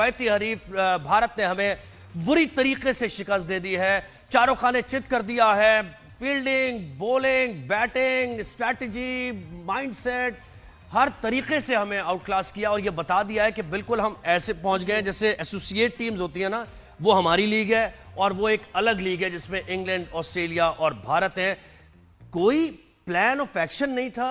रवायती हरीफ भारत ने हमें बुरी तरीके से शिकस्त दे दी है, चारों खाने चित कर दिया है। Fielding, bowling, batting, strategy, mindset, हर तरीके से हमें आउटक्लास किया और ये बता दिया है कि बिल्कुल हम ऐसे पहुंच गए हैं जैसे एसोसिएट टीम्स होती है ना, वो हमारी लीग है और वो एक अलग लीग है जिसमें इंग्लैंड, ऑस्ट्रेलिया और भारत है। कोई प्लान ऑफ एक्शन नहीं था,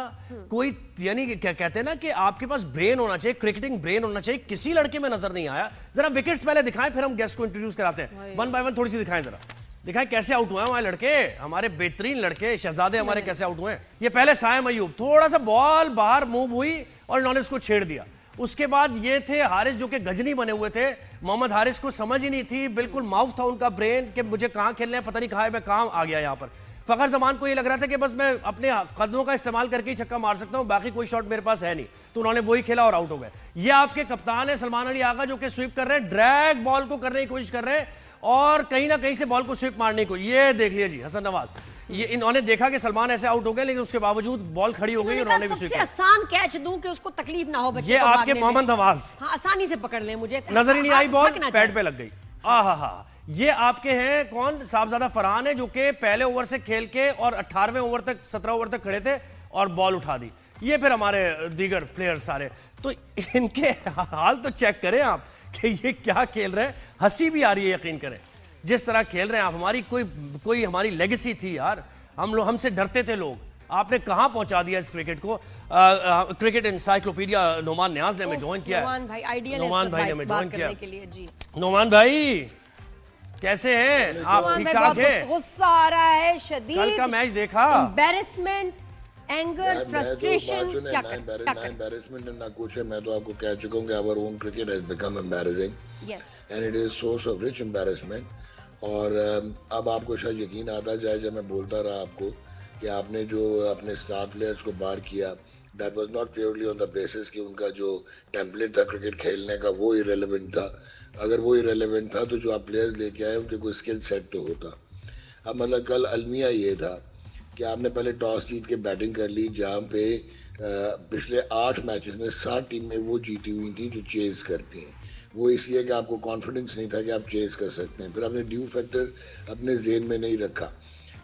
कोई यानी क्या कहते हैं ना कि आपके पास ब्रेन होना चाहिए, क्रिकेटिंग ब्रेन होना चाहिए, किसी लड़के में नजर नहीं आया। जरा विकेट्स पहले दिखाएं, फिर हम गेस्ट को इंट्रोड्यूस कराते हैं। वन बाय वन थोड़ी सी दिखाएं, जरा दिखाएं कैसे आउट हुए हमारे लड़के, हमारे बेहतरीन लड़के शहजादे हमारे कैसे आउट हुए। ये पहले सायम अयूब, थोड़ा सा बॉल बाहर मूव हुई और इन्होंने इसको छेड़ दिया। उसके बाद ये थे हारिस जो कि गजनी बने हुए थे। मोहम्मद हारिस को समझ ही नहीं थी, बिल्कुल माउथ था उनका ब्रेन कि मुझे कहां खेलना है, पता नहीं कहां है, मैं कहां आ गया यहां पर। फखर जमान को ये लग रहा था कि बस मैं अपने कदमों का इस्तेमाल करके ही छक्का मार सकता हूं, बाकी कोई शॉट मेरे पास है नहीं, तो उन्होंने वही खेला और आउट हो गए। ये आपके कप्तान है सलमान अली आगा जो कि स्वीप कर रहे हैं, ड्रैग बॉल को करने की कोशिश कर रहे हैं और कहीं ना कहीं से बॉल को स्वीप मारने को। ये देख लिया जी हसन नवाज, ये इन्होंने देखा कि सलमान ऐसे आउट हो गए, लेकिन उसके बावजूद बॉल खड़ी हो गई और उन्होंने भी स्वीप किया। आसान कैच दूं कि उसको तकलीफ ना हो बच्चे ये को आपके भागने मोहम्मद में। नवाज हाँ, आसानी से पकड़ ले, मुझे नजर ही नहीं आई, बॉल भागना पैड चाहिए। पे लग गई। आहा, ये आपके हैं कौन, साहबजादा फरहान है जो कि पहले ओवर से खेल के और 18वें ओवर तक 17 ओवर तक खड़े थे और बॉल उठा दी। ये फिर हमारे दीगर प्लेयर्स सारे, तो इनके हाल तो चेक करें आप कि ये क्या खेल रहे हैं। हंसी भी आ रही है, यकीन करें जिस तरह खेल रहे हैं आप। हमारी कोई हमारी लेगेसी थी यार, हम लोग, हमसे डरते थे लोग, आपने कहां पहुंचा दिया इस क्रिकेट को। क्रिकेट इंसाइक्लोपीडिया नोमान न्याज ने हमें ज्वाइन किया है। नोमान भाई आइडियल नोमान भाई ने हमें ज्वाइन किया के लिए जी। नोमान भाई कैसे हैं आप, ठीक ठाक है? गुस्सा आ रहा है शदीद, कल का मैच देखा, एम्बैरेसमेंट, एंगर, फ्रस्ट्रेशन, क्या कर एम्बैरेसमेंट ना कुछ है। मैं तो आपको कह चुका हूं कि our own cricket has become embarrassing and it is source of rich embarrassment. और अब आपको शायद यकीन आता जाए जब मैं बोलता रहा आपको कि आपने जो अपने स्टार प्लेयर्स को बाहर किया, that was not purely on the basis कि उनका जो टेम्पलेट था क्रिकेट खेलने का वो इरेलेवेंट था। अगर वो इरेलेवेंट था तो जो आप प्लेयर्स लेके आए उनके कोई स्किल सेट तो होता। अब मतलब कल अलमिया ये था कि आपने पहले टॉस जीत के बैटिंग कर ली, जहाँ पे पिछले 8 मैचेस में 7 टीमें वो जीती हुई थी जो चेज करती हैं। वो इसलिए कि आपको कॉन्फिडेंस नहीं था कि आप चेज कर सकते हैं, फिर आपने ड्यू फैक्टर अपने जेन में नहीं रखा।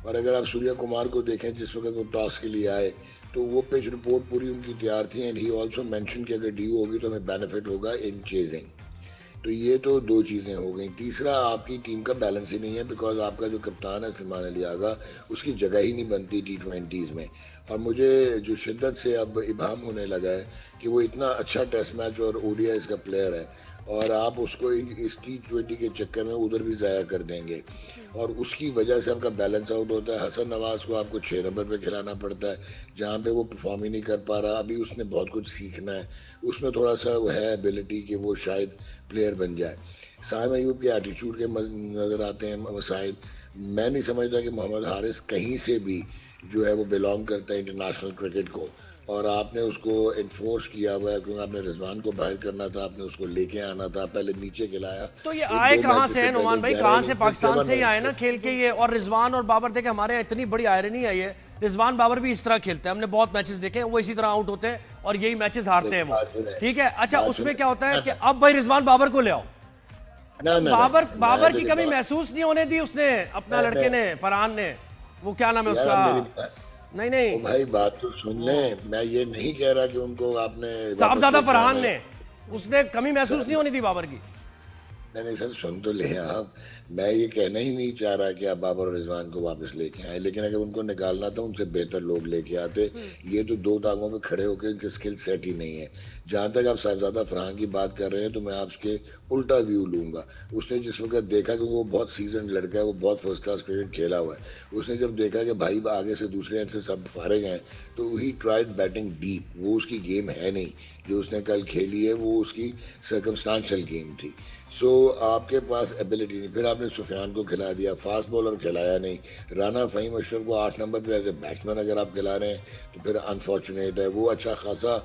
और अगर आप सूर्या कुमार को देखें जिस वक्त वो टॉस के लिए आए तो वो पिच रिपोर्ट पूरी उनकी तैयार थी एंड ही ऑल्सो मेंशन कि अगर ड्यू होगी तो हमें बेनिफिट होगा इन चेजिंग। तो ये तो 2 चीज़ें हो गई। तीसरा, आपकी टीम का बैलेंस ही नहीं है, बिकॉज आपका जो कप्तान है सलमान अली आगा, उसकी जगह ही नहीं बनती T20s में। और मुझे जो शिद्दत से अब इबाम होने लगा है कि वो इतना अच्छा टेस्ट मैच और ODIs का प्लेयर है और आप उसको इस T20 के चक्कर में उधर भी ज़ाया कर देंगे और उसकी वजह से आपका बैलेंस आउट होता है। हसन नवाज को आपको 6 नंबर पे खिलाना पड़ता है जहाँ पे वो परफॉर्म ही नहीं कर पा रहा। अभी उसने बहुत कुछ सीखना है, उसमें थोड़ा सा वो है एबिलिटी कि वो शायद प्लेयर बन जाए। साइम अयूब के एटीट्यूड के नज़र आते हैं मसाइल। मैं नहीं समझता कि मोहम्मद हारिस कहीं से भी जो है वो बिलोंग करता है इंटरनेशनल क्रिकेट को, और आपने उसको इन्फोर्स किया हुआ है क्योंकि आपने रिजवान को बाहर करना था, आपने उसको लेके आना था, पहले नीचे खिलाया। तो ये आए कहां से है नोमान भाई, कहां से? पाकिस्तान से ही आए ना खेल के ये। और रिजवान और बाबर देखे, हमारे यहाँ इतनी बड़ी आयरनी आई है, रिजवान बाबर भी इस तरह खेलते हैं, हमने बहुत मैचेस देखे हैं, वो इसी तरह आउट होते हैं और यही मैचेस हारते हैं वो, ठीक है। अच्छा, उसमें क्या होता है कि अब भाई रिजवान बाबर को ले आओ। बाबर की कमी महसूस नहीं होने दी उसने, अपना लड़के ने, फरहान ने, वो क्या नाम है उसका, नहीं भाई बात तो सुन ले, मैं ये नहीं कह रहा कि उनको आपने साहबजादा फरहान ने, उसने कमी महसूस नहीं होनी थी बाबर की। नहीं सर, सुन तो ले आप, मैं ये कहना ही नहीं चाह रहा कि आप बाबर और रिजवान को वापस लेके आए, लेकिन अगर उनको निकालना था उनसे बेहतर लोग लेके आते। ये तो 2 टांगों पे खड़े होकर इनके स्किल सेट ही नहीं है। जहाँ तक आप साहबजादा फरहान की बात कर रहे हैं तो मैं आपके उल्टा व्यू लूँगा। उसने जिस वक्त देखा कि वो बहुत सीजन लड़का है, वो बहुत फर्स्ट क्लास क्रिकेट खेला हुआ है, उसने जब देखा कि भाई आगे से दूसरे एंड से सब फारिग हैं तो ही ट्राइड बैटिंग डीप। वो उसकी गेम है नहीं जो उसने कल खेली है, वो उसकी सर्कमस्टांशियल गेम थी। सो आपके पास एबिलिटी नहीं। फिर आपने सुफियान को खिला दिया, फास्ट बॉलर खिलाया नहीं। राना फ़हीम अशरफ को 8 नंबर पे एज ए बैट्समैन अगर आप खिला रहे हैं तो फिर अनफॉर्चुनेट है। वो अच्छा खासा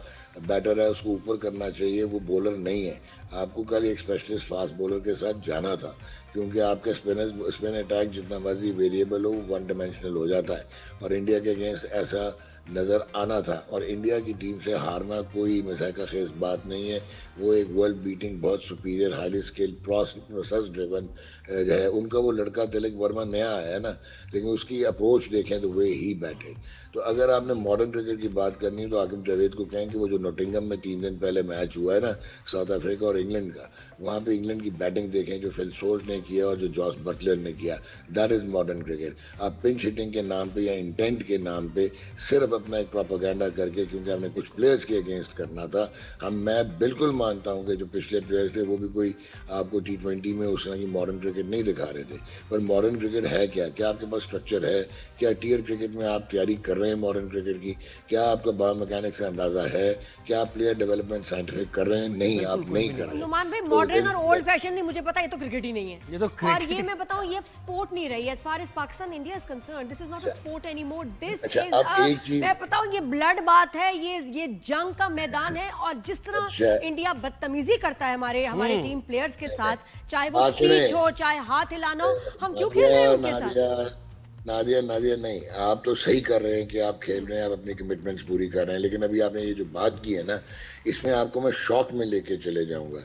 बैटर है, उसको ऊपर करना चाहिए, वो बॉलर नहीं है। आपको कल एक स्पेशलिस्ट फास्ट बॉलर के साथ जाना था क्योंकि आपके स्पिन अटैक जितना मर्जी वेरिएबल हो वो 1 डायमेंशनल हो जाता है और इंडिया के अगेंस्ट ऐसा नज़र आना था। और इंडिया की टीम से हारना कोई मजाक का खेस बात नहीं है। वो एक वर्ल्ड बीटिंग बहुत superior highly skilled process driven है। उनका वो लड़का तिलक वर्मा नया आया है ना, लेकिन उसकी अप्रोच देखें तो वे ही बैटेड। तो अगर आपने मॉडर्न क्रिकेट की बात करनी है तो हाकिम जावेद को कहें कि वो जो नोटिंगम में 3 दिन पहले मैच हुआ है ना साउथ अफ्रीका और इंग्लैंड का, वहाँ पे इंग्लैंड की बैटिंग देखें जो फिल सोल्ट ने किया और जो जॉस बटलर ने किया। That is modern cricket. आप पिंच हिटिंग के नाम पे या इंटेंट के नाम पे सिर्फ अपना एक प्रोपेगेंडा करके, क्योंकि हमने कुछ प्लेयर्स के अगेंस्ट करना था, मैं बिल्कुल मानता हूँ कि जो पिछले प्लेयर्स थे वो भी कोई आपको T20 में उस तरह की मॉडर्न क्रिकेट नहीं दिखा रहे थे। पर मॉडर्न क्रिकेट है क्या? क्या आपके पास स्ट्रक्चर है? क्या टीयर क्रिकेट में आप तैयारी कर रहे हैं मॉडर्न क्रिकेट की? क्या आपका बायोमैकेनिक्स का अंदाजा है? क्या आप प्लेयर डेवलपमेंट साइंटिफिक कर रहे हैं? नहीं, आप नहीं कर रहे हैं। नुमान भाई, मॉडर्न और ओल्ड फैशन नहीं, मुझे पता है ये तो क्रिकेट ही नहीं है। ये तो और ये मैं बताऊं, ये स्पोर्ट नहीं रही। As far as Pakistan India is concern, this is not a sport anymore. This is, मैं बताऊं, ये ब्लड बात है, ये जंग का मैदान है। और जिस तरह इंडिया बदतमीजी करता है हमारे टीम प्लेयर्स के साथ, चाहे वो स्पीच हो, चाहे हाथ हिलाना हो, हम क्यों खेल रहे हैं उनके साथ? नादिया नहीं, आप तो सही कर रहे हैं कि आप खेल रहे हैं, आप अपनी कमिटमेंट्स पूरी कर रहे हैं। लेकिन अभी आपने ये जो बात की है ना, इसमें आपको मैं शॉक में लेके चले जाऊंगा।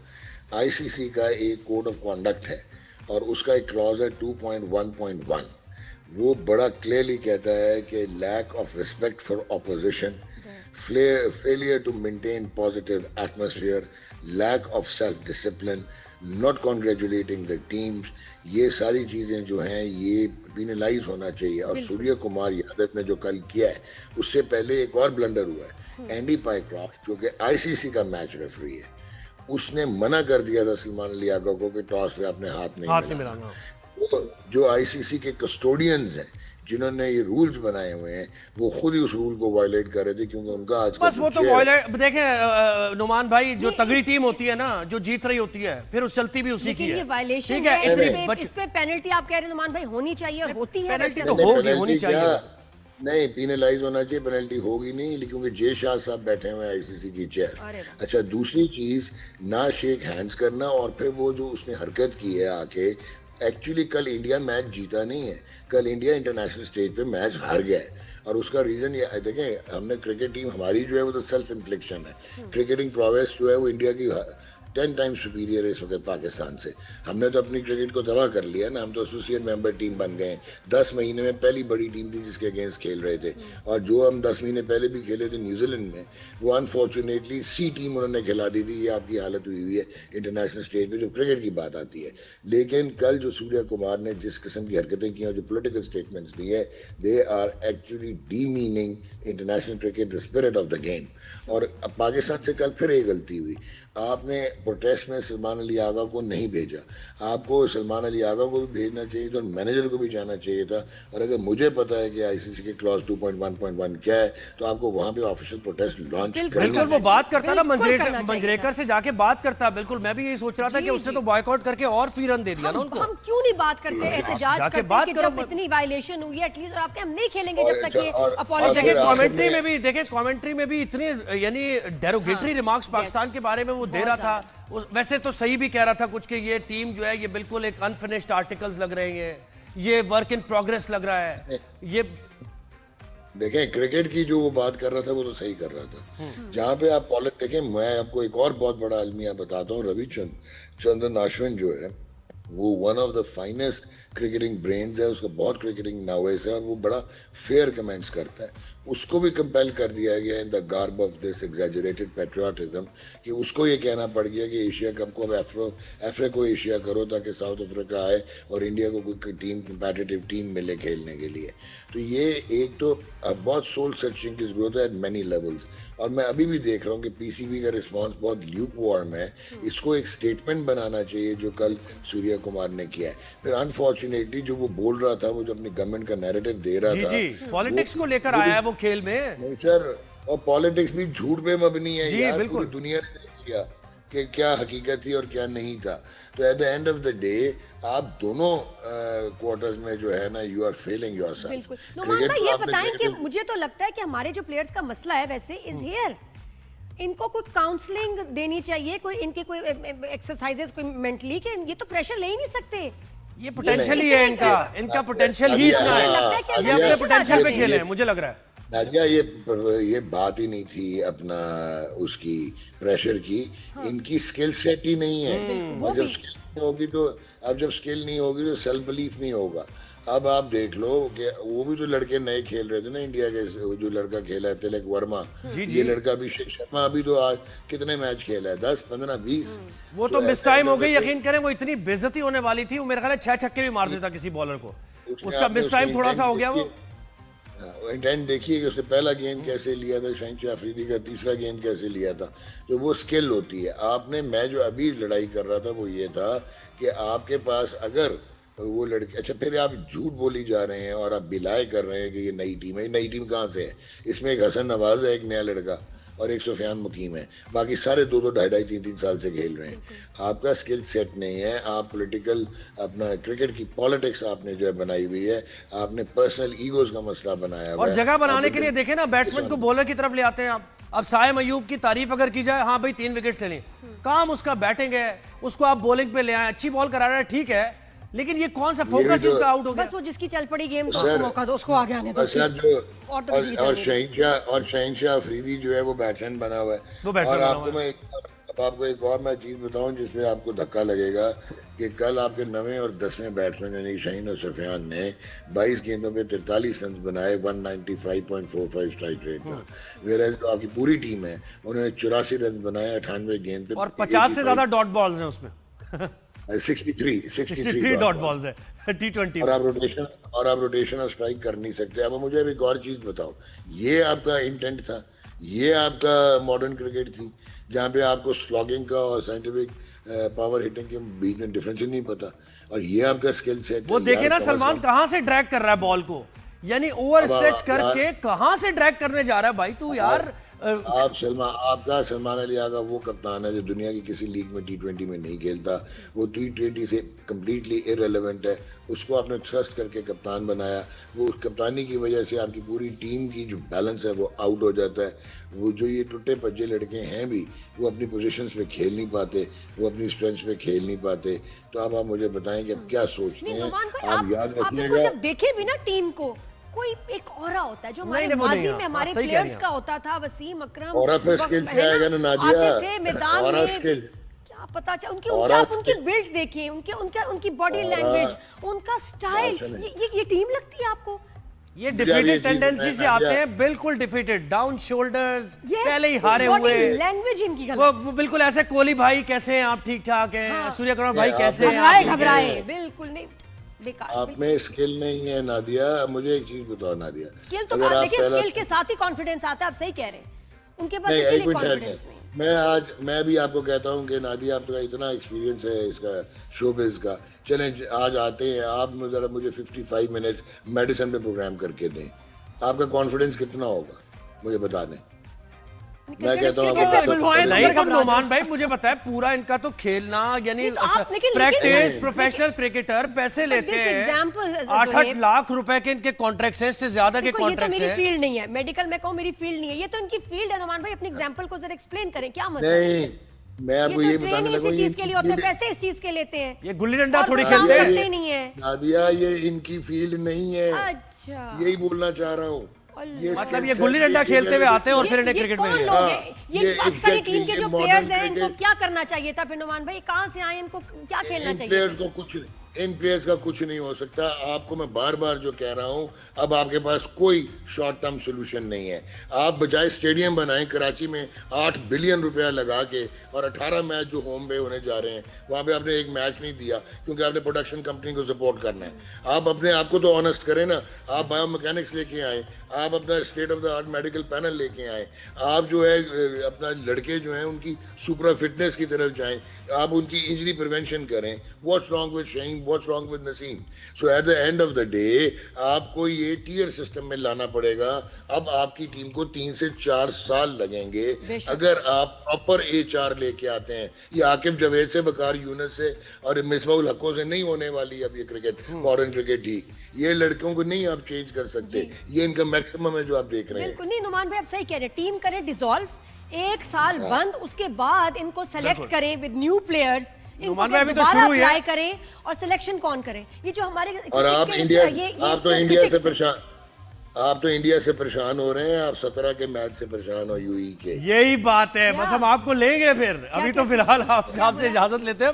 आईसीसी का एक कोड ऑफ कॉन्डक्ट है और उसका एक क्लॉज है 2.1.1। वो बड़ा क्लियरली कहता है कि lack of respect for opposition, failure to maintain positive atmosphere, lack of self discipline, not congratulating the teams, ये सारी चीज़ें जो हैं ये पिनलाइज होना चाहिए। और सूर्य कुमार यादव ने जो कल किया है, उससे पहले एक और ब्लंडर हुआ है। एंडी पाइक्रॉफ्ट जो कि आईसीसी का मैच रेफरी है, उसने मना कर दिया था सलमान अली आगा को कि टॉस पे अपने हाथ नहीं मिलाना। तो जो आईसीसी के कस्टोडियंस हैं जिन्होंने ये रूल्स बनाए हुए हैं, वो खुद ही उस रूल को वायलेट कर रहे थे, क्योंकि उनका आज बस वो तो वायलेट देखें नुमान भाई, जो तगड़ी टीम होती है ना, जो जीत रही होती है, फिर उस चलती भी उसी की है। ठीक है, इस पे पेनल्टी आप कह रहे हैं नुमान भाई होनी चाहिए और होती है। पेनल्टी तो होनी चाहिए। नहीं, पिनलाइज होना चाहिए, पेनल्टी होगी नहीं, क्योंकि जे शाह साहब बैठे हुए हैं आईसीसी की चेयर। अच्छा, दूसरी चीज, ना शेक हैंड्स करना, और फिर वो जो उसने हरकत की है आके, एक्चुअली कल इंडिया मैच जीता नहीं है, कल इंडिया इंटरनेशनल स्टेज पे मैच हार गया है। और उसका रीजन ये देखें, हमने क्रिकेट टीम हमारी जो है वो तो सेल्फ इन्फ्लिक्शन है। क्रिकेटिंग प्रोग्रेस जो है वो इंडिया की 10 टाइम्स सुपीरियर है इस वक्त पाकिस्तान से। हमने तो अपनी क्रिकेट को तबाह कर लिया ना, हम तो एसोसिएट मेंबर टीम बन गए। 10 महीने में पहली बड़ी टीम थी जिसके अगेंस्ट खेल रहे थे। और जो हम 10 महीने पहले भी खेले थे न्यूजीलैंड में, वो अनफॉर्चुनेटली सी टीम उन्होंने खिला दी थी। ये आपकी हालत हुई है इंटरनेशनल स्टेज पे जो क्रिकेट की बात आती है। लेकिन कल जो सूर्य कुमार ने जिस किस्म की हरकतें की और जो पोलिटिकल स्टेटमेंट्स दिए, they are actually demeaning international cricket, the spirit of the game. और पाकिस्तान से कल फिर एक गलती हुई, आपने प्रोटेस्ट में सलमान अली आगा को नहीं भेजा। आपको सलमान अली आगा को भी भेजना चाहिए था और मैनेजर को भी जाना चाहिए था। और अगर मुझे पता है कि आईसीसी के क्लॉज 2.1.1 क्या है, तो आपको वहां पे ऑफिशियल प्रोटेस्ट लॉन्च बिल्कुल वो बात करता था, मंजरेकर से जाके बात करता। बिल्कुल मैं भी यही सोच रहा था कि उसने तो बॉयकॉट करके और फ्री रन दे दिया ना उनको। हम क्यों नहीं बात करते, एहतजाज करते कि जब इतनी वायलेशन हुई है एटलीस्ट, और आपके हम नहीं खेलेंगे जब तक ये अपॉलॉजी। देखिए कमेंट्री में भी इतने यानी डेरोगेटरी रिमार्क्स पाकिस्तान के बारे में वो दे रहा था। वैसे तो सही भी कह रहा था कुछ कि ये टीम जो है ये बिल्कुल एक अनफिनिश्ड आर्टिकल्स लग रहे हैं, ये वर्क इन प्रोग्रेस लग रहा है। ये देखें, क्रिकेट की जो वो बात कर रहा था वो तो सही कर रहा था। जहां पे आप पॉलिटिक्स देखें, मैं आपको एक और बहुत बड़ा अलमिया बताता हूँ। रविचंद्रन अश्विन जो है वो one of the finest cricketing brains है, उसका बहुत क्रिकेटिंग नॉलेज है और वो बड़ा फेयर कमेंट्स करता है। उसको भी कंपेल कर दिया गया in the garb of this exaggerated patriotism कि उसको ये कहना पड़ गया कि एशिया कप को अब अफ्रीका एशिया करो ताकि साउथ अफ्रीका आए और इंडिया को कोई टीम कंपेटिटिव टीम मिले खेलने के लिए। तो ये एक तो बहुत सोल सर्चिंग की जरूरत है एट मैनी लेवल्स। और मैं अभी भी देख रहा हूँ कि पीसीबी का रिस्पॉन्स बहुत ल्यूक वार्म है। इसको एक स्टेटमेंट बनाना चाहिए जो कल सूर्य कुमार ने किया है। फिर अनफॉर्चुनेटली जो वो बोल रहा था, वो जो अपनी गवर्नमेंट का नैरेटिव दे रहा था, पॉलिटिक्स को लेकर आया है वो खेल में। नहीं सर, और पॉलिटिक्स भी झूठ पे मबनी है यार। पूरी दुनिया ने देख लिया कि क्या हकीकत थी और क्या नहीं था। तो at the end of the day आप दोनों क्वार्टर्स में जो है ना, यू आर फेलिंग योरसेल्फ। बिल्कुल। नुमान भाई ये बताएं कि मुझे तो लगता है कि हमारे जो प्लेयर्स का मसला है वैसे इज हियर, इनको कोई काउंसलिंग देनी चाहिए, कोई इनके कोई एक्सरसाइजेस, कोई मेंटली, कि ये तो प्रेशर ले ही नहीं सकते। ये पोटेंशियल ही है इनका पोटेंशियल ही इतना है। ये अपने पोटेंशियल पे खेले हैं मुझे लग रहा है। नादिया, ये बात ही नहीं थी अपना उसकी प्रेशर की। इनकी स्किल सेट ही नहीं है। वो और जब भी स्किल नहीं होगी तो, अब जब स्किल नहीं होगी तो सेल्फ बिलीफ नहीं होगा। अब आप देख लो कि वो भी तो लड़के नए खेल रहे थे ना इंडिया के, जो लड़का खेला है तिलक वर्मा, जी जी। ये लड़का अभिषेक शर्मा अभी तो आज कितने मैच खेला है, 10 15 20। वो तो मिस टाइम हो गई, यकीन करें। वो इतनी बेइज्जती होने वाली थी, वो मेरे ख्याल है 6 छक्के भी मार देता किसी बॉलर को। उसका मिस टाइम थोड़ा सा हो गया वो। इंटेंट देखिए कि उसने पहला गेंद कैसे लिया था शहीन अफरीदी का, तीसरा गेंद कैसे लिया था। तो वो स्किल होती है। आपने, मैं जो अभी लड़ाई कर रहा था वो ये था कि आपके पास अगर वो लड़के, अच्छा फिर आप झूठ बोली जा रहे हैं और आप बिलाए कर रहे हैं कि ये नई टीम है। नई टीम कहाँ से है? इसमें एक हसन नवाज है, एक नया लड़का, और एक सुफियान मुकीम है। बाकी सारे 2-2 ढाई-ढाई 3-3 साल से खेल रहे हैं। आपका स्किल सेट नहीं है। आप पॉलिटिकल, अपना क्रिकेट की पॉलिटिक्स आपने जो है बनाई हुई है। आपने पर्सनल ईगोज का मसला बनाया हुआ और है। जगह बनाने के लिए देखें ना, बैट्समैन को बॉलर की तरफ ले आते हैं आप। अब साइम अयूब की तारीफ अगर की जाए, हाँ भाई 3 विकेट्स ले ली, काम उसका बैटिंग है, उसको आप बॉलिंग पे ले आए, अच्छी बॉल करा रहा है, ठीक है, लेकिन ये कौन सा फोकस ही उसका आउट हो गया। बस वो जिसकी चल पड़ी गेम तो उसको मौका दो, उसको आगे आने दो। और शहीनशाह अफरीदी जो है वो बैट्समैन बना हुआ है। वो बैट्समैन और बना हुआ है। आपको एक और मैं चीज बताऊं जिसमें आपको धक्का लगेगा कि कल आपके 9वें और 10वें बैट्समैन यानी शाहीन और सुफियान ने 22 गेंदों पे 43 रन बनाए, 195.45 स्ट्राइक रेट था। वेयर जो आपकी पूरी टीम है उन्होंने 84 रन बनाए 98 गेंद पे, और 50 से ज्यादा डॉट बॉल्स हैं उसमें। 63 डॉट बॉल्स है T20 और आप रोटेशन और स्ट्राइक कर नहीं सकते। अब मुझे एक और चीज बताओ, ये आपका इंटेंट था, ये आपका मॉडर्न क्रिकेट थी जहाँ पे आपको स्लॉगिंग का और साइंटिफिक पावर हिटिंग के बीच में डिफरेंस ही नहीं पता, और ये आपका स्किल सेट। वो देखे ना सलमान कहां से ड्रैग कर रहा है बॉल को, यानी ओवर स्ट्रेच करके कहां से ड्रैग करने जा रहा है भाई तू यार। आपका सलमान अली आगा वो कप्तान है जो दुनिया की किसी लीग में T20 में नहीं खेलता। वो T20 से कम्प्लीटली इररिलेवेंट है। उसको आपने थ्रस्ट करके कप्तान बनाया। वो उस कप्तानी की वजह से आपकी पूरी टीम की जो बैलेंस है वो आउट हो जाता है। वो जो ये टुटे पज्जे लड़के हैं भी, वो अपनी पोजीशंस पे खेल नहीं पाते, वो अपनी स्ट्रेंथ्स पे खेल नहीं पाते। तो अब आप मुझे बताएं कि अब क्या सोचते हैं। आप याद रखिएगा, जब देखे भी ना टीम को, कोई एक ऑरा होता है जो हमारे माजी में हमारे प्लेयर्स का होता था। वसीम अकरम ऑरा पे स्किल से आएगा ना नादिया, आते थे मैदान ऑरा में, स्किल क्या पता चल उनकी बिल्ड देखिए, उनकी बॉडी लैंग्वेज, उनका स्टाइल, ये टीम लगती है आपको? ये डिफीटेड टेंडेंसी से आते हैं, बिल्कुल डिफीटेड, डाउन शोल्डर्स, पहले ही हारे हुए। लैंग्वेज इनकी वो बिल्कुल ऐसे, कोहली भाई कैसे हैं आप, ठीक ठाक हैं, सूर्य कुमार भाई कैसे हैं, घबराए बिल्कुल नहीं। आप में स्किल नहीं है नादिया। मुझे एक चीज बताओ नादिया, स्किल तो देखिए, स्किल के साथ ही कॉन्फिडेंस आता है। आप सही कह रहे हैं, उनके पास इसीलिए कॉन्फिडेंस नहीं। मैं भी आपको कहता हूँ कि नादिया आपका इतना एक्सपीरियंस है इसका शोबिज का। चलें आज आते हैं, आप जरा मुझे 55 मिनट्स मेडिसिन पे प्रोग्राम करके दें। आपका कॉन्फिडेंस कितना होगा मुझे बता दें। मैं कहता हूँ नोमान भाई मुझे पता है पूरा इनका तो खेलना, यानी प्रैक्टिस, प्रोफेशनल क्रिकेटर पैसे लेते हैं, 8-8 लाख रुपए के इनके कॉन्ट्रैक्ट्स हैं, इससे ज्यादा के कॉन्ट्रैक्ट्स हैं। मेरी फील्ड नहीं है, मेडिकल मैं कहूँ मेरी फील्ड नहीं है, ये तो इनकी फील्ड है। नोमान भाई अपनी एग्जांपल को जरा एक्सप्लेन करें, क्या मतलब? नहीं, मैं आपको ये बताने लगा, इस चीज के लिए होते हैं, पैसे इस चीज के लेते हैं। ये गुल्ली डंडा थोड़ी खेलते हैं। नहीं है नादिया, ये इनकी फील्ड नहीं है। अच्छा, यही बोलना चाह रहा हूँ। मतलब ये गुल्ली डंडा खेलते हुए आते हैं और फिर इन्हें क्रिकेट में ये पाकिस्तानी टीम के जो प्लेयर्स हैं, इनको क्या करना चाहिए था फिर नोमान भाई? कहां से आए, इनको क्या खेलना चाहिए? इन प्लेयर्स का कुछ नहीं हो सकता। आपको मैं बार बार जो कह रहा हूं, अब आपके पास कोई शॉर्ट टर्म सोल्यूशन नहीं है। आप बजाय स्टेडियम बनाएं कराची में 8 बिलियन रुपया लगा के, और 18 मैच जो होम पे होने जा रहे हैं वहां पे आपने एक मैच नहीं दिया क्योंकि आपने प्रोडक्शन कंपनी को सपोर्ट करना है। आप अपने आप को तो ऑनेस्ट करें ना। आप बायो मैकेनिक्स लेके आए, आप अपना state of the art medical panel लेके आए, आप जो है अपना लड़के जो हैं उनकी सुपर फिटनेस की तरफ जाएं, आप उनकी इंजरी प्रिवेंशन करें। What's wrong with Shaheen, what's wrong with Naseem? So at the end of the day आपको ये टियर सिस्टम में लाना पड़ेगा। अब आपकी टीम को 3 से 4 साल लगेंगे अगर आप प्रॉपर HR लेके आते हैं। ये आकिब जवेद से, बकार यूनुस से और मिसबाहुल हकों से नहीं होने वाली अब ये क्रिकेट, मॉडर्न क्रिकेट ठीक। ये लड़कों को नहीं आप चेंज कर सकते, ये इनका मैक्सिमम है जो आप देख रहे हैं। बिल्कुल नहीं नुमान भाई, आप सही कह रहे हैं। टीम करें डिसॉल्व, 1 साल बंद, उसके बाद इनको सेलेक्ट करें विद न्यू प्लेयर्स, तो शुरू अप्लाई करें और सिलेक्शन कौन करे? ये जो हमारे और आप इंडिया, आप तो इंडिया से परेशान, आप तो इंडिया से परेशान हो रहे हैं, आप 17 के मैच से परेशान हो यूई के। यही बात है, बस हम आपको लेंगे फिर। अभी तो फिलहाल आपसे इजाजत लेते हैं।